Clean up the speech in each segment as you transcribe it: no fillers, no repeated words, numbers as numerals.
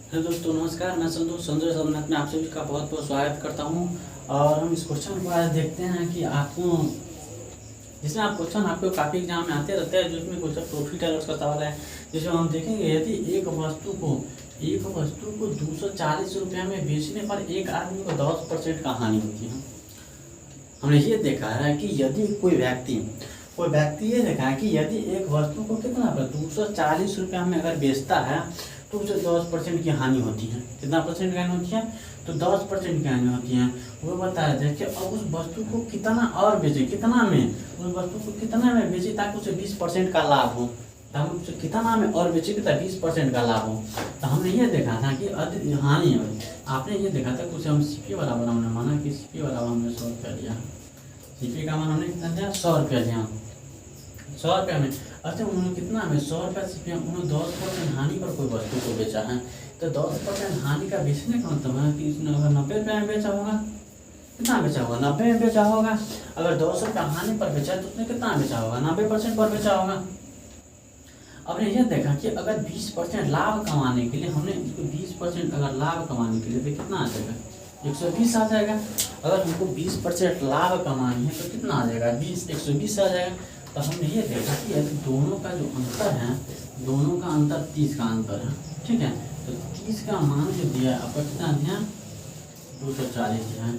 Hello दोस्तों, नमस्कार। मैं संतोष संजय सोमनाथ में आप सभी का बहुत बहुत स्वागत करता हूं। और हम इस क्वेश्चन को आज देखते हैं कि आपको जिसमें आप क्वेश्चन आपको काफ़ी एग्जाम में आते रहते हैं, जिसमें क्वेश्चन प्रॉफिट एंड लॉस का सवाल है, जिसमें हम देखेंगे यदि एक वस्तु को 240 रुपये में बेचने पर एक आदमी को 10% का हानि होती है। हमने ये देखा है कि यदि कोई व्यक्ति ये देखा है कि यदि एक वस्तु को कितना पर 240 रुपया में अगर बेचता है तो उसे 10% की हानि होती है। कितना परसेंट की हानि होती है? तो 10% की हानि होती है। वो बताया जाए कि अब उस वस्तु को कितना और बेचे, कितना में उस वस्तु को कितना में बेचे ताकि उसे 20% का लाभ हो। तो हम उसे कितना में और बेचेंगे तो 20% का लाभ हो। तो हमने ये देखा था कि अधिक हानि है। आपने ये देखा था कि उसे हम सीपी बराबर हमने माना कि सीपी बराबर हमने 100 रुपया लिया। सीपी का मान हमने कितना दिया? 100 रुपया लिया। 100 रुपया में अच्छा उन्होंने कितना में 100 रुपया सीपी उन्होंने 10% हानि पर कोई वस्तु को बेचा है। तो 10% हानि का बेचने का मतलब है कि इसने अगर 90 रुपये में बेचा होगा, कितना बेचा होगा? 90 में बेचा होगा। अगर 200 रुपया हानि पर बेचा है तो उसने कितना बेचा होगा? 90% पर बेचा होगा। अब ये देखा कि अगर 20% लाभ कमाने के लिए हमने इसको 20% अगर लाभ कमाने के लिए तो कितना आ जाएगा? 120 आ जाएगा। अगर हमको 20% लाभ कमानी है तो कितना आ जाएगा? 120 आ जाएगा। तो हमने ये देखा कि यदि दोनों का जो अंतर है, दोनों का अंतर 30 का अंतर है, ठीक है। तो 30 का मान जो दिया है आपका कितना दिया? 240 दिया है।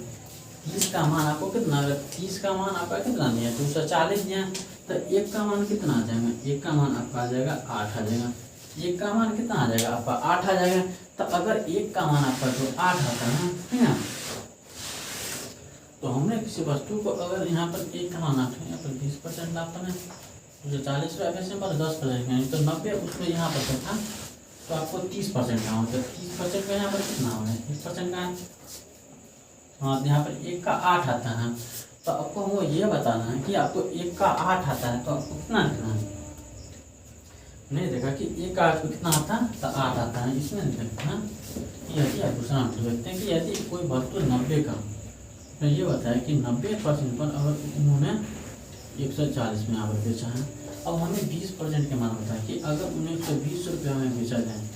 30 का मान आपको कितना? अगर 30 का मान आपका कितना दिया? 240 दिया। तो एक का मान कितना आ जाएगा? एक का मान आपका आ जाएगा 8 आ जाएगा। एक का मान कितना आ जाएगा? आपका 8 आ जाएगा। तो अगर एक का मान आपका जो 8 आता है, ठीक है, तो हमने किसी वस्तु को अगर यहाँ पर एक का मान आता है, यहाँ पर 20% लाभ है, 240 रुपये बेचने पर 10% तो 90 उसमें यहाँ पर था तो आपको 30% का होता है। 30% का यहाँ पर कितना होगा? 30% का, हाँ, यहाँ पर एक का 8 आता है। तो आपको हमको ये बताना है कि आपको एक का 8 आता है तो आपको कितना लिखना है। नहीं देखा कि एक का 8 को कितना आता है? तो 8 आता है। इसमें देखते हैं कि यदि आप दूसरा देखते हैं कि यदि कोई वस्तु 90 का, तो ये बताया कि 90% पर अगर उन्होंने 140 में यहाँ पर बेचा है। अब हमें 20% के मान बताया कि अगर उन्हें 120 रुपया में बेचा जाए,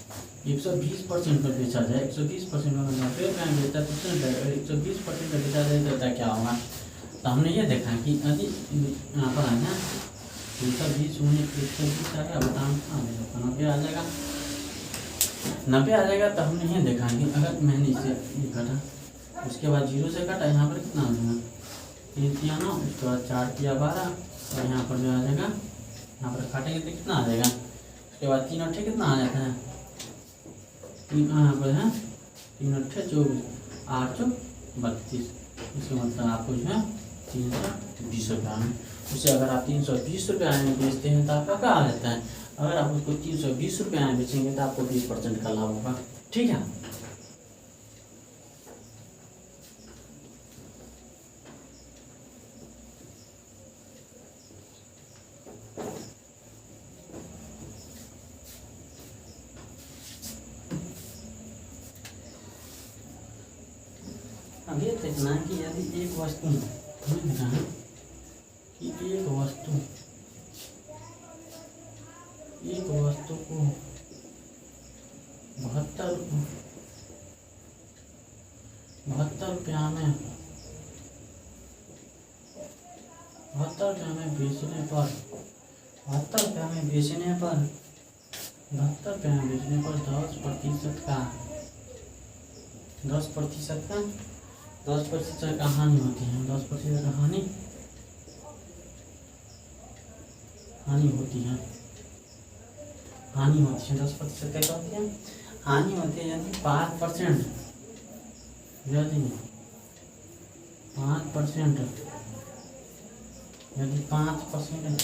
120% पर बेचा जाए, 120% में 90 रुपये में बेचा तो 120% पर बेचा जाए तो क्या होगा? तो हमने ये देखा कि यदि यहाँ पर आना 220 उन्हें 120 आ गया, बताओ 90 आ जाएगा। 90 आ जाएगा। तो हमने ये देखा कि अगर मैंने इसे घटा, उसके बाद 0 से कटा, यहाँ पर कितना आ जाएगा? 3 किया 9, उसके बाद 4 किया 12 और यहाँ पर जो आ जाएगा, यहाँ पर काटेंगे तो कितना आ जाएगा? उसके बाद 3 अट्ठे कितना आ जाता है? 3 यहाँ पर है 3 अट्ठे 24, 8 चौक 32। इसका मतलब आपको जो है 320 रुपया में, उसे अगर आप 320 रुपया में बेचते हैं तो आपका क्या आ जाता है? अगर आप उसको 320 रुपया में बेचेंगे तो आपको 20% का लाभ होगा, ठीक है। अब ये देखना है कि यदि एक वस्तु हमें देखना है कि एक वस्तु को 72 रुपया में 72 रुपया में बेचने पर 72 रुपया में बेचने पर 10% का हानि होती है। 10% का हानि होती है। 10% क्या होती है? हानि होती है। यानी 5%,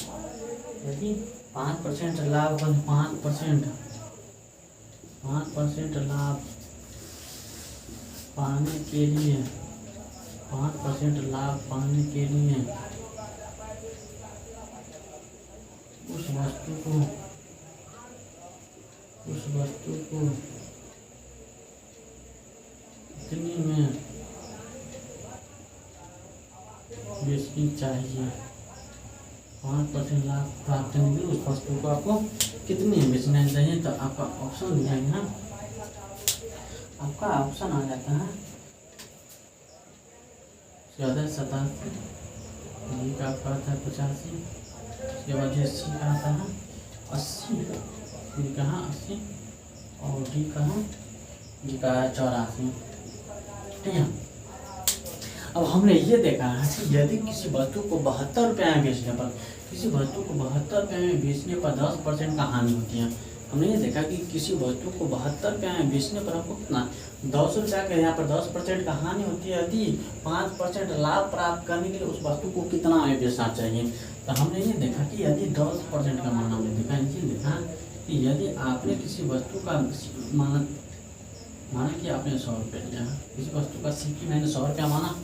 यदि 5% लाभ, 5% लाभ पाने के लिए 5% लाभ पाने के लिए उस वस्तु को कितने में बेचनी चाहिए? 5% लाभ प्राप्त करने के उस वस्तु को आपको कितनी बेचना चाहिए? तो आपका ऑप्शन दिया है ना आपका ऑप्शन आ जाता है 87, डी का आपका आता है 85, उसके बाद ये सी का आता है 80, सी का है 80 और डी का है 84। ठीक है। अब हमने ये देखा है कि यदि किसी वस्तु को 72 रुपये में बेचने पर, किसी वस्तु को 72 रुपये में बेचने पर 10% का हानि होती है। हमने ये देखा कि किसी वस्तु को 72 रुपये में बेचने पर हमको कितना 200 रुपये का यहाँ पर 10% का हानि होती है। यदि 5% लाभ प्राप्त करने के लिए उस वस्तु को कितना में बेचना चाहिए। तो हमने ये देखा कि यदि 10% का माना, हमने देखा ये देखा कि यदि आपने किसी वस्तु का माना कि आपने 100 रुपये लिया, किसी वस्तु का सीपी मैंने 100 रुपया माना,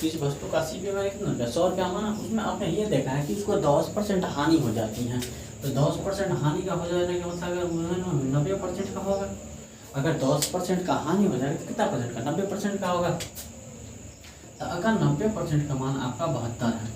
किसी वस्तु का सीपी मैंने कितना रुपया 100 रुपया माना, उसमें आपने ये देखा है कि उसको 10% हानि हो जाती है। तो 10% हानि का हो जाने का मतलब अगर 90% का होगा। अगर 10% का हानि हो जाएगा तो कितना परसेंट का 90% का होगा। तो अगर 90% का मान आपका 72 है,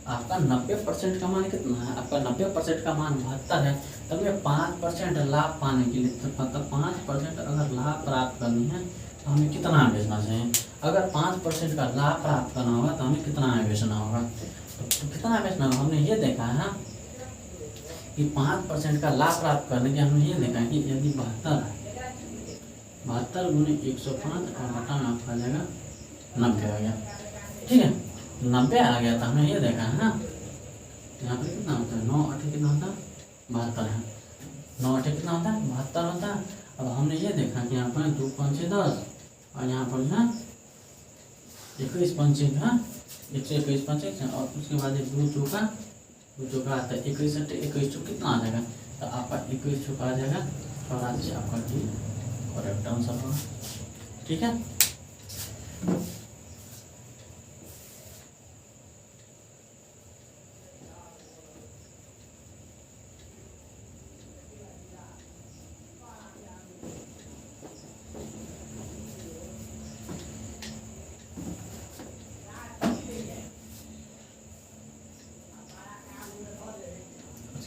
आपका 90% का मान कितना है, आपका 90% का मान 72 है, तब में 5% लाभ पाने के लिए, मतलब 5% अगर लाभ प्राप्त करनी है तो हमें कितना बेचना चाहिए। अगर 5% का लाभ प्राप्त करना होगा तो हमें कितना बेचना होगा। तो कितना बेचना होगा हमने ये देखा है कि 5% का लाभ प्राप्त करने के हमने ये देखा है कि यदि 72 गुने 105 और बटा में आपका आ जाएगा 90 आ गया। ठीक है, 90 आ गया। तो हमने ये देखा है ना, यहाँ पर कितना होता है 9 8 कितना होता है 72 है, 9 8 कितना होता है 72 होता है। अब हमने ये देखा कि यहाँ पर 2 5 6 10 और यहाँ पर है 21 5 6 है 121 5 6 और उसके बाद 2 चौका आता है 21 21 चौक कितना आ जाएगा। तो आपका 21 चौका आ जाएगा 84 आपका डी करेक्ट आंसर होगा। ठीक है।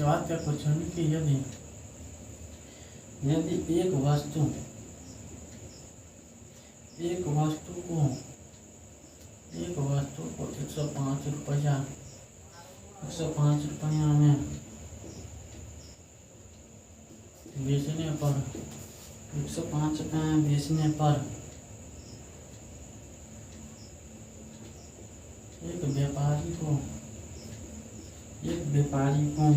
बात क्या क्वेश्चन कि यदि एक वस्तु को 105 रुपया में बेचने पर 105 रुपये में बेचने पर एक व्यापारी को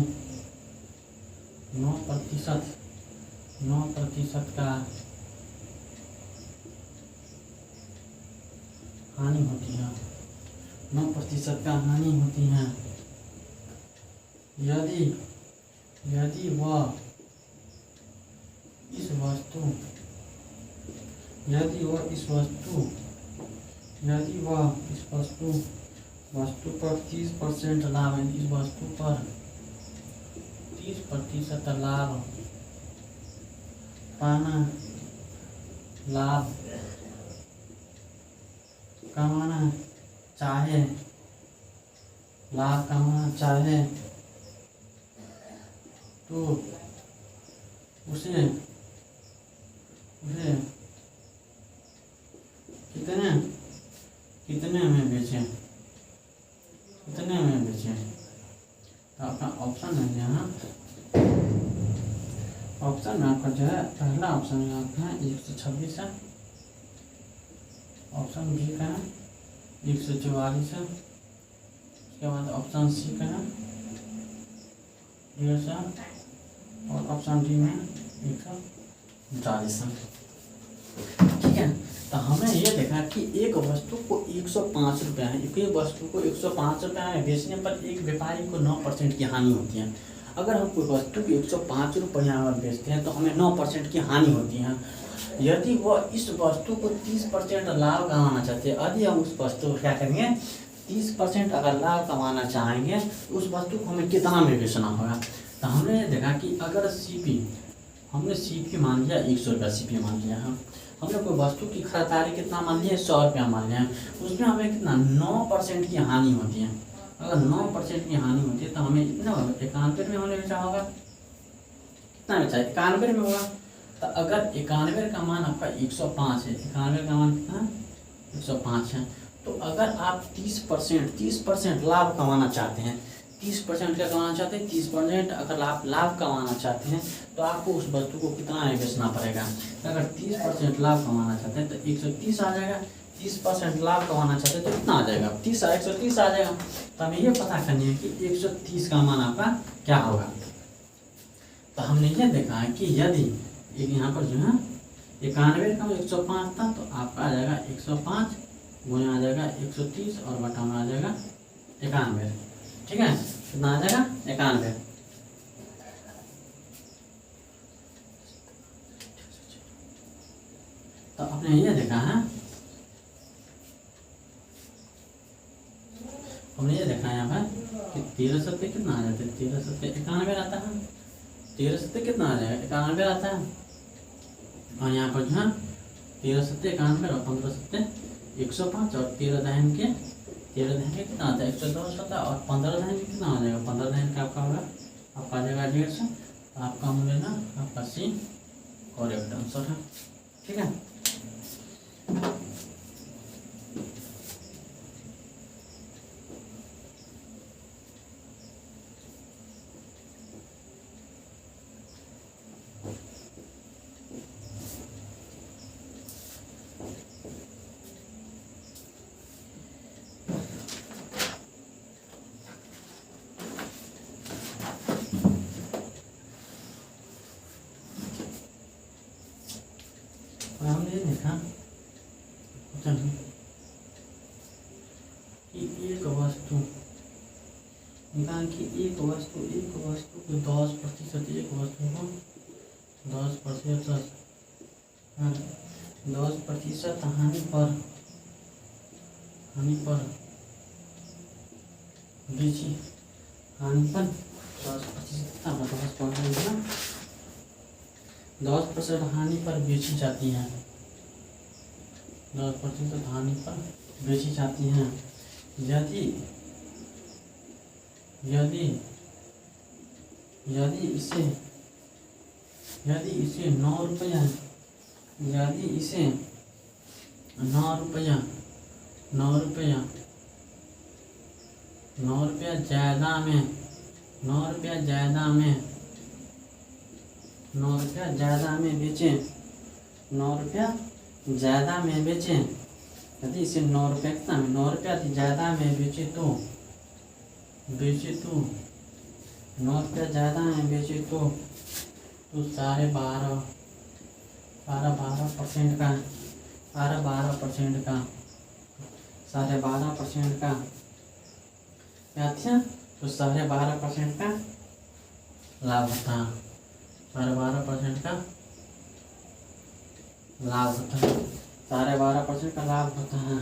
9% का हानि होती है, 9% का हानि होती है। यदि वह इस वस्तु पर 30% लाभ है, इस वस्तु पर 30% लाभ कमाना चाहे तो उसे कितने में बेचें। तो अपना ऑप्शन है यहाँ, ऑप्शन में आपका जो है पहला ऑप्शन में आपका है 126 है, ऑप्शन बी का है 144 है, उसके बाद ऑप्शन सी का है 150 और ऑप्शन डी में 140 है। ठीक है। तो हमने ये देखा कि एक वस्तु को 105 रुपये है, एक वस्तु को 105 रुपये में बेचने पर एक व्यापारी को 9% की हानि होती है। अगर हम कोई वस्तु को 105 रुपया में बेचते हैं तो हमें 9% की हानि होती है। यदि वह इस वस्तु को 30% लाभ कमाना चाहते हैं, यदि हम उस वस्तु को क्या करेंगे 30% अगर लाभ कमाना चाहेंगे तो उस वस्तु को हमें कितना में बेचना होगा। तो हमने ये देखा कि अगर हमने सीपी मान लिया 100 रुपया सीपी मान लिया है, हमने कोई वस्तु की खरीदारी कितना मान लिया 100 रुपया मान लिया है, उसमें हमें कितना 9% की हानि होती है। अगर 9% की हानि होती है तो हमें इतना 91 में होने बेचा होगा, कितना बेचा 91 में होगा। तो अगर 91 का मान आपका 105 है, 91 का मान कितना 105 है, तो अगर आप 30% लाभ कमाना चाहते हैं, 30% क्या कमाना चाहते हैं, 30% अगर आप लाभ कमाना चाहते हैं तो आपको उस वस्तु को कितना बेचना पड़ेगा। अगर 30% लाभ कमाना चाहते हैं तो 130 आ जाएगा, 30% लाभ कमाना चाहते हैं तो कितना आ जाएगा, 130 आ जाएगा। तो हमें ये पता करनी है कि 130 का मान आपका क्या होगा। तो हमने ये देखा है कि यदि यहाँ पर जो है 91 का 105 था, तो आपका आ जाएगा 105 गुना आ जाएगा 130 और बटा में आ जाएगा 91। ठीक है, कितना आ जाएगा 91। तो आपने ये देखा है, हमने ये देखा है यहाँ पर कि 13 सत्ते कितना आ जाता है, 13 सत्ते 91 आता है, 13 सत्ते कितना आ जाएगा 91 आता है। और यहाँ पर जो है 13 सत्ते 91 और 15 सत्ते 105 और 13 दहन के कितना आता है 110 होता है, और 15 दहन के कितना हो जाएगा, 15 दहन का आपका होगा आपका आ जाएगा 150। तो आपका हम लेना आपका सी करेक्ट आंसर है। ठीक है, हमने ये देखा कि एक वस्तु निकाल कि एक वस्तु को 10%, एक वस्तु को 10% हानि बेची, हानि पर 10% हानि पर बेची जाती है, 10% हानि पर बेची जाती हैं। यदि इसे 9 रुपया ज़्यादा में बेचें, यदि इसे 9 रुपया कितना 9 रुपया ज़्यादा में बेचे तो 9 रुपया ज़्यादा में बेचे तो 12% का क्या था, तो 12.5% का लाभ होता है, 12.5% का लाभ होता है, 12.5% का लाभ होता है।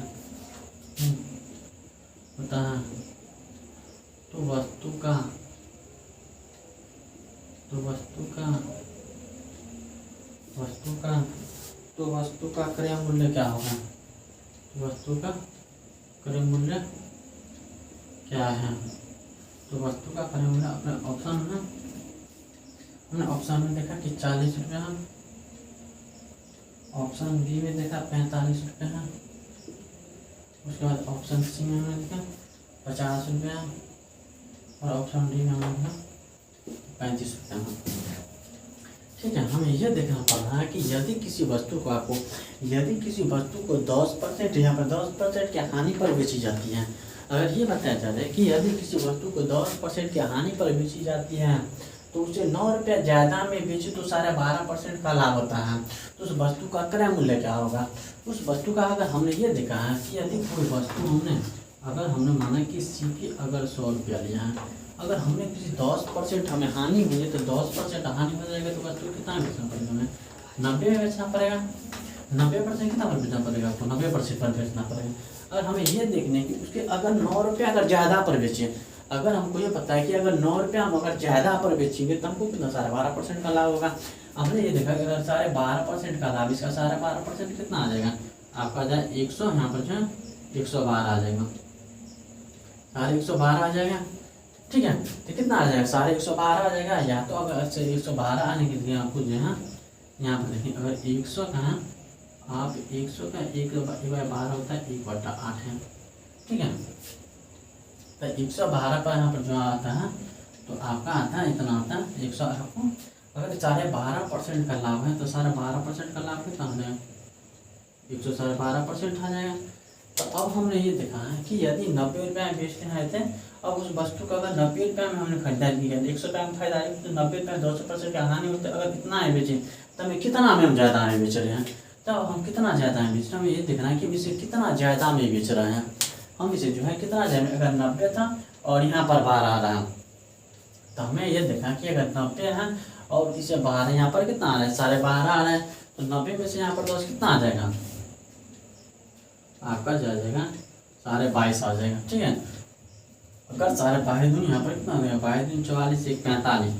तो वस्तु का क्रय मूल्य क्या होगा, वस्तु का क्रय मूल्य क्या है। तो वस्तु का क्रय मूल्य अपने ऑप्शन में हमने ऑप्शन में देखा कि 40 रुपया, ऑप्शन बी में देखा 45 रुपया है, उसके बाद ऑप्शन सी में हमने देखा 50 रुपया, और ऑप्शन डी में हमने देखा 35 रुपया। ठीक है, हमें यह देखना पड़ रहा है कि यदि किसी वस्तु को 10% यहाँ पर 10% की हानि पर बेची जाती है, अगर ये बताया जाता है कि यदि किसी वस्तु को 10% की हानि पर बेची जाती है तो उसे 9 रुपया ज़्यादा में बेचे तो 12.5% का लाभ होता है, तो उस वस्तु का क्रय मूल्य क्या होगा। उस वस्तु का अगर हमने ये देखा है कि यदि कोई वस्तु अगर हमने माना कि सीपी अगर 100 रुपया लिया है, अगर हमने किसी 10% हमें हानि हुई है तो 10% हानि हो जाएगा, तो वस्तु कितना बेचना पड़ेगा, हमें 90 में बेचना पड़ेगा, 90% कितना पर बेचना पड़ेगा आपको, 90% पर बेचना पड़ेगा। अगर हमें ये देखने कि उसके अगर 9 रुपया अगर ज़्यादा पर बेचे, अगर हमको ये पता है कि अगर 9 रुपया हम अगर ज़्यादा पर बेचेंगे तो हमको कितना 12.5% का लाभ होगा। हमने ये देखा कि अगर 12.5% का लाभ, इसका 12.5% कितना आ जाएगा, आपका आ जाए 100, यहाँ पर जो है 112 आ जाएगा, 112 आ जाएगा। ठीक है, तो कितना आ जाएगा 112 आ जाएगा, या तो अगर 112 आने के लिए आपको जो है यहाँ पर देखिए, अगर 100 का आप 100 का 1/12 होता है 1/8 है, ठीक है। तो 112 पर यहाँ पर जो आता है तो आपका आता है इतना आता है 100। आपको अगर 12.5% का लाभ है तो 12.5% का लाभ कितना हो जाएगा, 112% आ जाएगा। तो अब हमने ये देखा है कि यदि 90 रुपये में बेचते हैं थे, अब उस वस्तु का अगर 90 रुपये में हमने खरीदारी किया, 100 रुपये में खरीदारी तो 90 रुपये 200% का हानि होता है। अगर इतना है बेचे तो हमें कितना में हम ज़्यादा में बेच रहे हैं, तो हम कितना ज़्यादा में बेच रहे हैं, हमें ये देखना है कि हम इसे कितना ज़्यादा में बेच रहे हैं। हम इसे जो है कितना ज़्यादा, अगर 90 था और यहाँ पर 12 आ रहा है, तो हमें ये देखना कि अगर 90 है और इसे 12 यहाँ पर कितना आ रहा है, 12.5 आ रहा है, तो 90 में से यहाँ पर 10 कितना आ जाएगा, आपका जाएगा 22.5 आ जाएगा, ठीक है। अगर 22.5 दूँ यहाँ पर कितना हो गया, 22 44 1 45।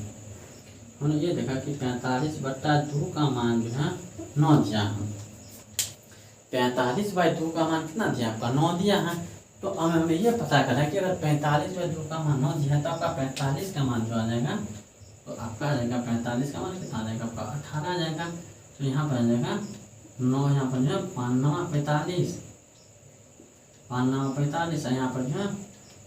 हमने ये देखा कि 45/2 का मान जो है 9 दिया है। 45/2 का मान कितना दिया, आपका 9 दिया है। तो अब हमें ये पता करा कि अगर 45/2 का मान 9 दिया है तो आपका 45 का मान जो आ जाएगा, तो आपका आ जाएगा 45 का मान कितना आ जाएगा, आपका 18 आ जाएगा। तो यहाँ पर आ जाएगा 9, यहाँ पर जो है 5 9 45, 5 9 45, यहाँ पर जो है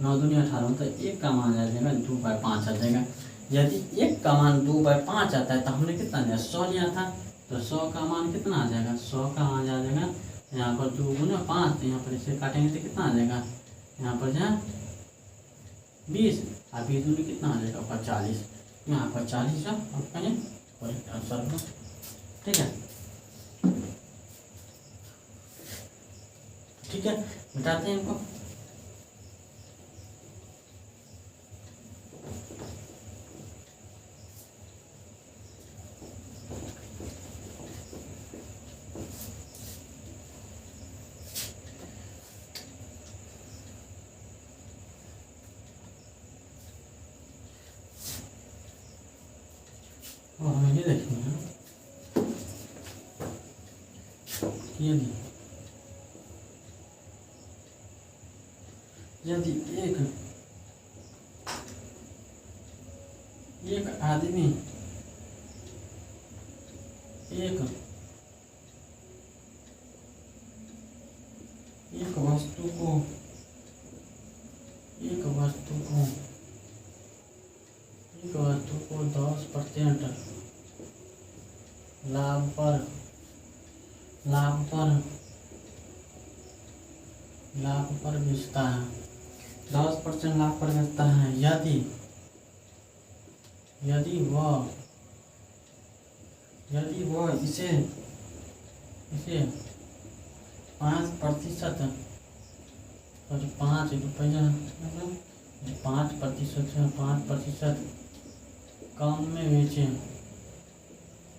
9 दूनी 18, तो 1 का मान आ जाएगा 2/5 आ जाएगा। यदि 1 का मान 2/5 आता है तो हमने कितना लिया, 100 लिया था, तो 100 का मान कितना आ जाएगा, 100 का मान आ जाएगा यहाँ पर 2 गुना 5, तो यहाँ पर इसे काटेंगे तो कितना आ जाएगा, यहाँ पर जो है 20 और 20 दूनी कितना आ जाएगा, आपका 40। यहाँ पर 40 है आपका ये करेक्ट आंसर होगा, ठीक है। ठीक है, मिटाते हैं इनको। और हमें ये देखेंगे यदि एक आदमी एक वस्तु को 10% लाभ पर बेचता है, 10% लाभ पर बेचता है, यदि वह इसे 5% और 5 रुपया 5% कम में बेचे,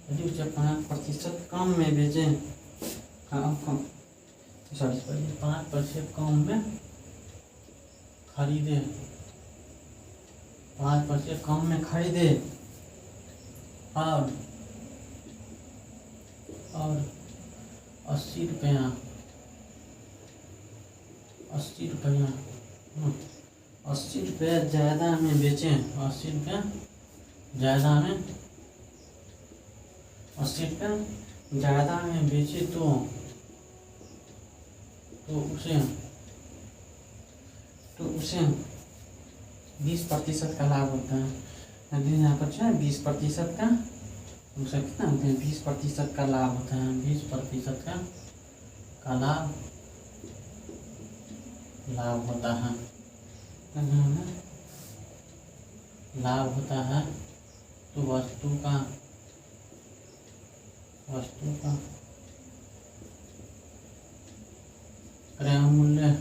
यदि उसे 5% कम में बेचे, 5% कम में खरीदे, 5% कम में खरीदे और 80 रुपया 80 रुपया ज़्यादा में बेचें, 80 रुपया ज़्यादा में बेचे तो उसे 20% का लाभ होता है। यदि यहाँ पर जो है 20% का, उसे कितना होता है, 20% का लाभ होता है, 20% का लाभ होता है, लाभ होता है। तो वस्तु का क्रय मूल्य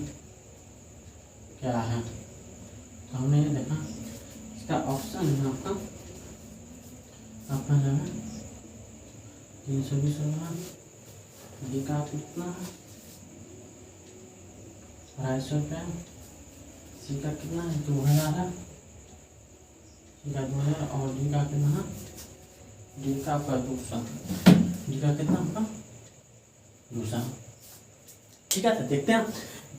क्या है, तो हमने ये देखा इसका ऑप्शन है आपका जो है 320 डी का कितना है 250 रुपया, सी का कितना है 2000 है, सी का 2000 और डी का कितना है, डी का आपका 200, डी का कितना आपका 200, ठीक है। तो देखते हैं,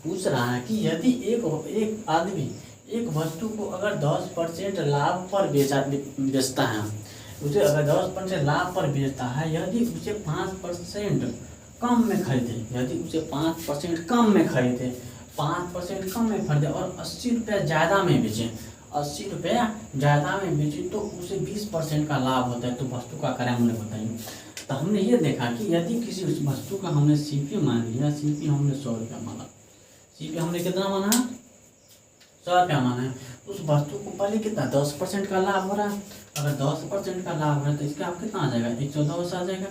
पूछ रहा है कि यदि एक आदमी एक वस्तु को अगर 10% लाभ पर बेचता है, उसे अगर 10% लाभ पर बेचता है, यदि उसे 5% कम में खरीदे, यदि उसे 5% कम में खरीदे, 5% कम में खरीदे और 80 रुपया ज़्यादा में बेचे, 80 रुपया ज़्यादा में बेचे, तो उसे 20% का लाभ होता है। तो वस्तु का क्रय मूल्य बताइए। तो हमने ये देखा कि यदि किसी उस वस्तु का हमने सीपी मान लिया, सीपी हमने 100 रुपया माना, सीपी हमने कितना माना है, 100 रुपया माना है। उस वस्तु को पहले कितना 10% का लाभ हो रहा है। अगर 10% का लाभ हो रहा है तो इसका आप कितना आ जाएगा, 110 आ जाएगा।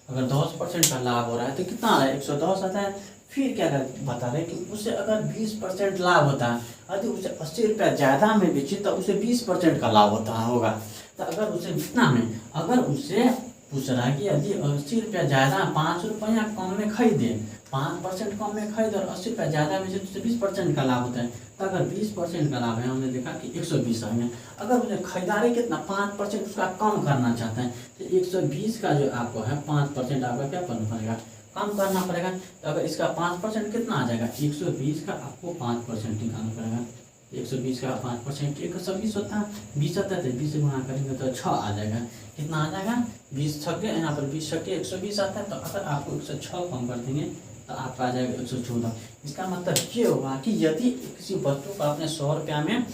अगर 10% का लाभ हो रहा है तो कितना आ रहा है, 110 आता है। फिर क्या बता रहे कि उसे अगर 20% लाभ होता है, यदि उसे 80 रुपया ज़्यादा में बेचे तो उसे 20% का लाभ होता होगा। तो अगर उसे कितना में, अगर उसे पूछ रहा है कि यदि 80 रुपया ज़्यादा 5 रुपया कम में खरीदे, 5% कम में खरीदे और 80 रुपया ज़्यादा में तो उसे 20% का लाभ होता है। तो अगर 20% का लाभ है, हमने देखा कि 120 आ गया। अगर उसे खरीदारी कितना 5% उसका कम करना चाहते हैं तो 120 का जो आपको है 5% आपका क्या करना पड़ेगा, कम करना पड़ेगा। तो अगर इसका 5% कितना आ जाएगा, 120 का आपको 5% निकालना पड़ेगा। 120 का 5% 120 होता है, 20 होता है तो 20 से गुणा करेंगे तो 6 आ जाएगा। कितना आ जाएगा, 20 छक्के, यहाँ पर 20 छक्के 120 आता है। तो अगर आपको 106 कम कर देंगे तो आपका आ जाएगा 114। इसका मतलब ये होगा कि यदि किसी वस्तु को आपने 100 रुपया में,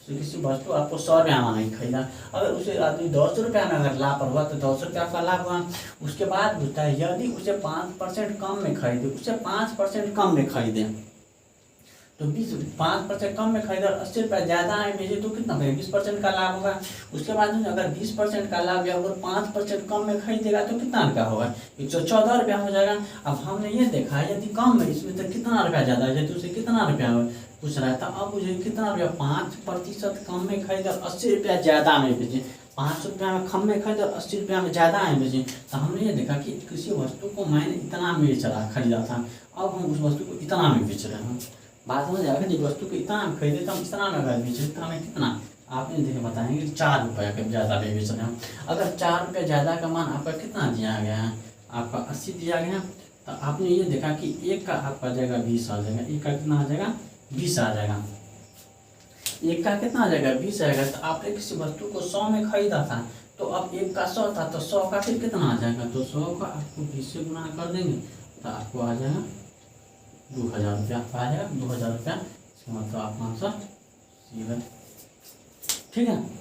किसी वस्तु आपको 100 रुपया में खरीदा, अगर उसे आदमी 10 रुपया में अगर लाभ पर हुआ तो 10 रुपया का लाभ हुआ। उसके बाद पूछता है यदि उसे 5% कम में खरीदे, उसे 5% कम में खरीदे तो 5% कम में खरीदा और 80 रुपया ज़्यादा है भेजे तो कितना होगा, 20% का लाभ होगा। उसके बाद अगर 20% का लाभ या अगर 5% कम में खरीदेगा तो कितना रुपया होगा, 114 रुपया हो जाएगा। अब हमने ये देखा यदि कम में, इसमें तो कितना रुपया ज़्यादा है, यदि उसे कितना रुपया पूछ रहा था। अब मुझे कितना रुपया, 5% कम में खरीदा और 80 रुपया ज़्यादा में बेचे, 5 रुपया में कम में खरीदा और 80 रुपया में ज़्यादा में बेचे। तो हमने ये देखा कि किसी वस्तु को मैंने इतना में बेच रहा खरीदा था, अब हम उस वस्तु को इतना में बेच रहे हैं। बात समझ आएगा, जब वस्तु को इतना में खरीदे तो हम इतना में अगर बेचे तो हमें कितना, आपने देखे बताएंगे 4 रुपया का ज़्यादा में बेच रहे हैं। अगर 4 रुपया ज़्यादा का मान आपका कितना दिया गया है, आपका 80 दिया गया। तो आपने ये देखा कि एक का आपका जाएगा 20 आ जाएगा, एक का कितना आ जाएगा 20 आ जाएगा, एक का कितना आ जाएगा 20 आएगा। तो आपने किसी वस्तु को 100 में खरीदा था तो अब एक का 100 था तो 100 का फिर कितना आ जाएगा, तो 100 का आपको 20 से गुना कर देंगे तो आपको आ जाएगा 2000 रुपया, आ जाएगा 2000 रुपया। इसका मतलब आप आंसर सी है, ठीक है।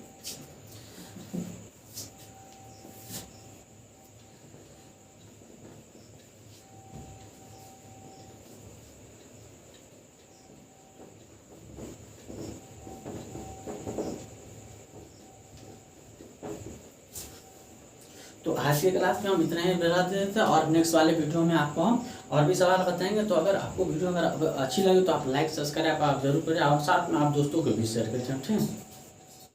तो आज के क्लास में हम इतना ही बता देते थे और नेक्स्ट वाले वीडियो में आपको हम और भी सवाल बताएंगे। तो अगर आपको वीडियो अगर अच्छी लगी तो आप लाइक सब्सक्राइब आप जरूर करें और साथ में आप दोस्तों को भी शेयर करें, ठीक है।